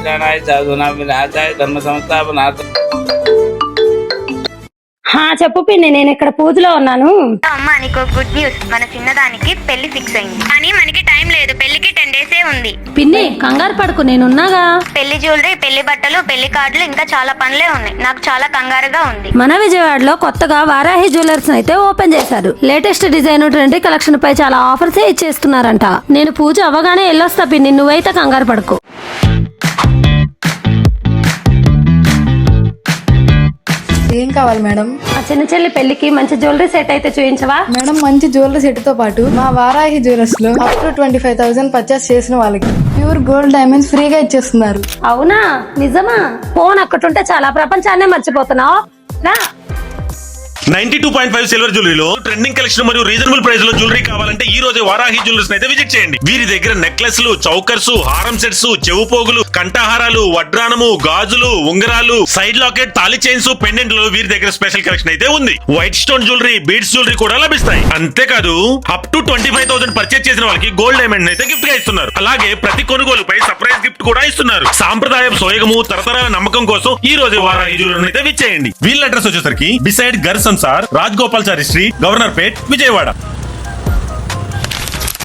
కళ్యాణాయ సాధునా వినాశాయ ధర్మ సంస్థాపనార్థం. చెప్పు పిన్ని, నేను ఇక్కడ పూజలో ఉన్నాను. అమ్మ నీకు గుడ్ న్యూస్, మన చిన్నదానికి పెళ్లి ఫిక్స్ అయింది. కానీ మనకి టైం లేదు, పెళ్లికి 10 డేసే ఉంది. పిన్ని కంగారు పడుకు, నేనున్నాగా. పెళ్లి జ్యువెలరీ, పెళ్లి బట్టలు, పెళ్లి కార్డులు, ఇంకా చాలా పనులే ఉన్నాయి. నాకు చాలా కంగారుగా ఉంది. మన విజయవాడలో కొత్తగా వారాహి జ్యువెలర్స్ అయితే ఓపెన్ చేశారు. లేటెస్ట్ డిజైన్, ట్రెండీ కలెక్షన్ పై చాలా ఆఫర్స్ ఇచ్చేస్తున్నారంట. నేను పూజ అవ్వగానే వెళ్ళొస్తా పిన్ని, నువ్వైతే కంగారు పడుకో. ఏం కావాలి మేడం? ఆ చిన్న చెల్లి పెళ్లికి మంచి జ్యువెలరీ సెట్ అయితే చూపించవా? మేడం, మంచి జ్యువెలరీ సెట్ తో పాటు మా వారాహి జ్యువెలర్స్ లో అప్ టు 25,000 పర్చేస్ చేసిన వాళ్ళకి ప్యూర్ గోల్డ్ డైమండ్స్ ఫ్రీగా ఇచ్చేస్తున్నారు. అవునా, నిజమా? ఫోన్ అక్కడుంటే చాలా ప్రపంచాన్నే మర్చిపోతున్నావు. 92.5 సిల్వర్ జ్యువెలరీలో ట్రెండింగ్ కలెక్షన్ మరియు రీజనబుల్ ప్రైస్ లో జ్యువెలరీ కావాలంటే ఈ రోజే వారాహి జ్యువెలర్స్ అయితే విజిట్ చేయండి. వీరి దగ్గర నెక్లెస్లు, చౌకర్స్, హారం సెట్స్, చెవు పోగులు, కంఠహారాలు, వడ్రానము, గాజులు, ఉంగరాలు, సైడ్ లాకెట్, తాళి చైన్స్, పెండెంట్లు వీరి దగ్గర స్పెషల్ కలెక్షన్ అయితే ఉంది. White stone jewellery, beads jewellery కూడా లభిస్తాయి. అంతేకాదు అప్ టు 25,000 పర్చేస్ చేసిన వాళ్ళకి గోల్డ్ డైమండ్ అయితే గిఫ్ట్ గా ఇస్తున్నారు. అలాగే ప్రతి కొనుగోలుపై సర్ప్రైజ్ గిఫ్ట్ కూడా ఇస్తున్నారు. సాంప్రదాయం, సోయగము, తరతరాల నమ్మకం కోసం ఈ రోజు వారాహి జ్యువెలర్స్ అయితే విచ్చేయండి. వీళ్ళ అడ్రస్ వచ్చేసరికి బిసైడ్ గర్ సంసార్, రాజ్ గోపాల్ చారి స్ట్రీట్, గవర్నర్ పేట్, విజయవాడ.